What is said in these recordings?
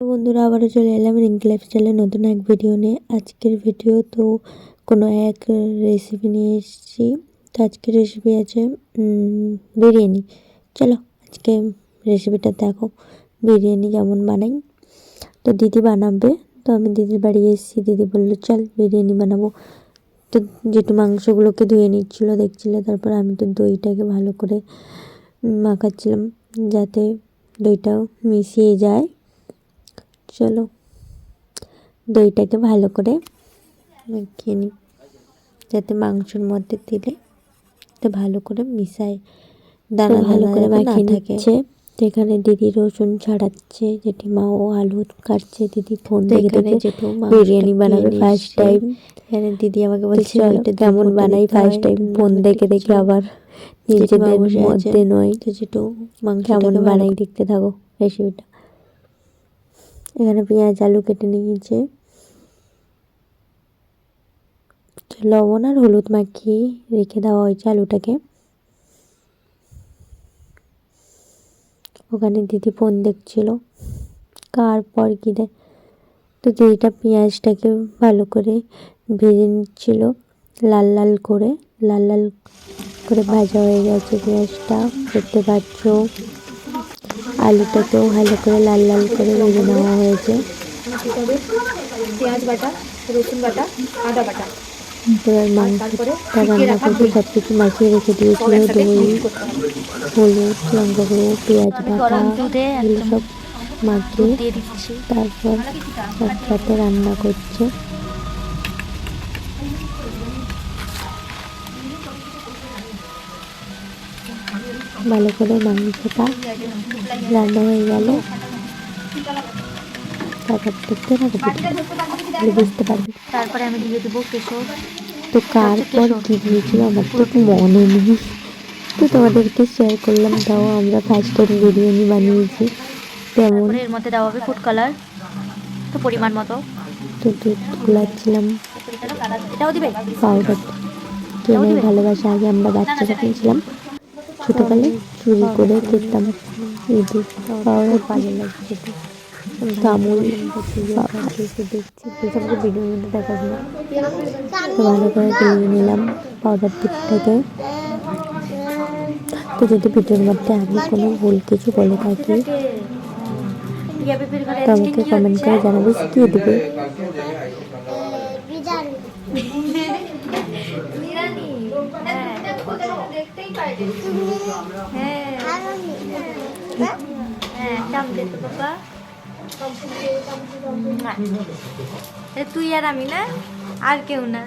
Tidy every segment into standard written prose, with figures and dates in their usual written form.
তো বন্ধুরা আবারও চলে এলাম রিঙ্কি লাইফস্টাইলের নতুন এক ভিডিও নিয়ে। আজকের ভিডিও তো কোনো এক রেসিপি নিয়ে এসেছি। তো আজকের রেসিপি আছে বিরিয়ানি। চলো আজকে রেসিপিটা দেখো, বিরিয়ানি কেমন বানাই। তো দিদি বানাবে, তো আমি দিদির বাড়ি এসেছি। দিদি বললো চল বিরিয়ানি বানাবো। তো যেটু মাংসগুলোকে ধুয়ে নিচ্ছিলো দেখছিলে। তারপর আমি তো দইটাকে ভালো করে মাখাচ্ছিলাম যাতে দইটাও মিশিয়ে যায়। চলো দইটাকে ভালো করে মেখে নিই যাতে মাংসের মধ্যে দিলে ভালো করে মিশায়, দানা ভালো করে মাখিয়ে নিচ্ছে। এখানে দিদি রসুন ছাড়াচ্ছে, জেঠিমাও আলু কাটছে। দিদি ফোন দেখে দেখে যেটু বিরিয়ানি বানাবে ফার্স্ট টাইম। এখানে দিদি আমাকে বলছে কেমন বানাই ফার্স্ট টাইম, ফোন দেখে দেখে আবার নিজেদের মধ্যে নয়। তো যেটু মাংস কেমন বানাই দেখতে থাকো রেসিপিটা। এখানে পেঁয়াজ আলু কেটে নিয়েছে, লবণ আর হলুদ মাখিয়ে রেখে দেওয়া হয়েছে আলুটাকে। ওখানে দিদি ফোন দেখছিল কার পর কী দেয়। তো দিদিটা পেঁয়াজটাকে ভালো করে ভেজে নিচ্ছিল লাল লাল করে। লাল লাল করে ভাজা হয়ে গেছে পেঁয়াজটা, দেখতে পাচ্ছ। আলুটাকেও ভালো করে লাল লাল করে ভেজে নেওয়া হয়েছে। পেঁয়াজ বাটা, রসুন বাটা, আদা বাটা, এবার মাংসটা রান্না করতে সব কিছু মাখিয়ে রেখে দিয়েছিল। দই, হলুদ, লঙ্কা গুঁড়ো, পেঁয়াজ বাটা এগুলো সব মাখিয়ে তারপর একসাথে রান্না করছে। ভালো করে মাংসটা রান্না হয়ে গেল। তারপর দেখতে থাকো, বুঝতে পারবে। তারপরে আমি দিয়ে দেবো কেশর। তো কার পর কী দিয়েছিল আমার তো মনে নেই, তো তোমাদেরকে শেয়ার করলাম। তাও আমরা ফার্স্ট টাইম বিরিয়ানি বানিয়েছি তেমন। এর মধ্যে দেওয়া হবে ফুড কালার, তো পরিমাণ মতো। তো দুধ গুলাচ্ছিলাম, এটাও দিবে পাউডার কেনার ভালোবাসা। আগে আমরা বাচ্চারা কিনছিলাম ছোটোকালে, চুরি করে খেতাম এই দুধ পাউডার। ভালো লাগছে তো আমুল দেখছি আমাকে ভিডিওর মধ্যে দেখাস না। তো ভালো করে কিনে নিলাম পাউডার দুধটাকে। তো যদি ভিডিওর মধ্যে আমি কোনো ভুল কিছু বলে থাকি তো আমাকে কমেন্ট করে জানাবে, শিখিয়ে দেবে। তুই আর আমি না, আর কেউ না।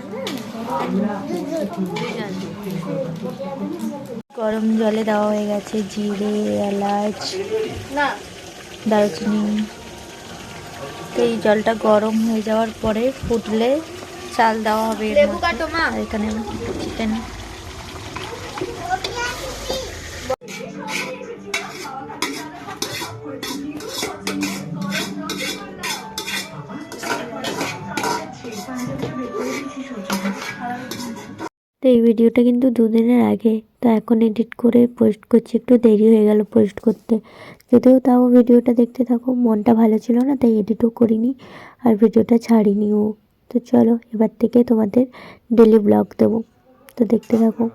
গরম জলে দেওয়া হয়ে গেছে জিরে, এলাচ, দারচিনি। তো এই জলটা গরম হয়ে যাওয়ার পরে ফুটলে চাল দেওয়া হবে এর মধ্যে। আর এখানে চিকেন। তো এই ভিডিওটা কিন্তু দুদিনের আগে, তো এখন এডিট করে পোস্ট করছি, একটু দেরি হয়ে গেল পোস্ট করতে। যদিও তাও ভিডিওটা দেখতে থাকো, মনটা ভালো ছিল না তাই এডিটও করিনি আর ভিডিওটা ছাড়িনিও। তো চলো এবার থেকে তোমাদের ডেলি ব্লগ দেবো, তো দেখতে থাকো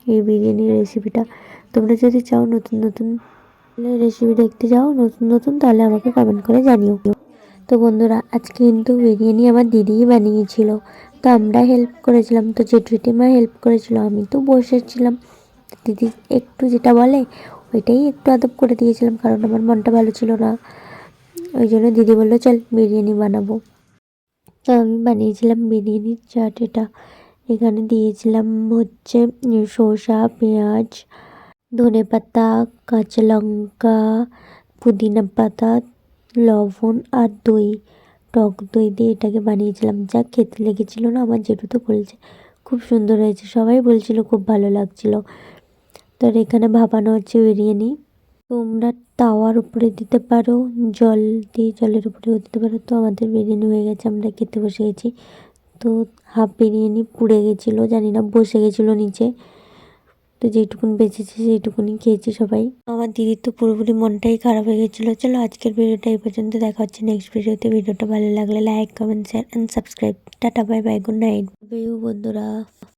এই বিরিয়ানির রেসিপিটা। তোমরা যদি চাও নতুন নতুন রেসিপি দেখতে চাও নতুন নতুন, তাহলে আমাকে কমেন্ট করে জানিও। তো বন্ধুরা আজকে কিন্তু বিরিয়ানি আমার দিদিই বানিয়েছিল, তো আমরা হেল্প করেছিলাম। তো জেঠিমা হেল্প করেছিল, আমি তো বসেছিলাম। দিদি একটু যেটা বলে ওইটাই একটু আদব করে দিয়েছিলাম, কারণ আমার মনটা ভালো ছিল না। ওই জন্য দিদি বললো চল বিরিয়ানি বানাবো। তো আমি বানিয়েছিলাম বিরিয়ানির চাট। এটা এখানে দিয়েছিলাম হচ্ছে শসা, পেঁয়াজ, ধনেপাতা, কাঁচা লঙ্কা, পুদিনা পাতা, লবণ আর দই, টক দই দিয়ে এটাকে বানিয়েছিলাম। যা খেতে লেগেছিল না, আমার জেঠু তো বলছে খুব সুন্দর হয়েছে, সবাই বলছিল খুব ভালো লাগছিল। তো এখানে ভাপানো হচ্ছে বিরিয়ানি। তোমরা তাওয়ার উপরে দিতে পারো, জল দিয়ে জলের উপরেও দিতে পারো। তো আমাদের বিরিয়ানি হয়ে গেছে, আমরা খেতে বসে গেছি। তো হাফ বিরিয়ানি পুড়ে গেছিলো, জানি না বসে গেছিলো নিচে। তো যেটুকুন বেঁচেছে সেইটুকুনি খেয়েছি সবাই। আমার দিদির তো পুরোপুরি মনটাই খারাপ হয়ে গেছিলো। চলো আজকের ভিডিওটা এই পর্যন্ত, দেখা হচ্ছে নেক্সট ভিডিওতে। ভিডিওটা ভালো লাগলে like, comment, share and subscribe. Tata, bye bye, good night বন্ধুরা।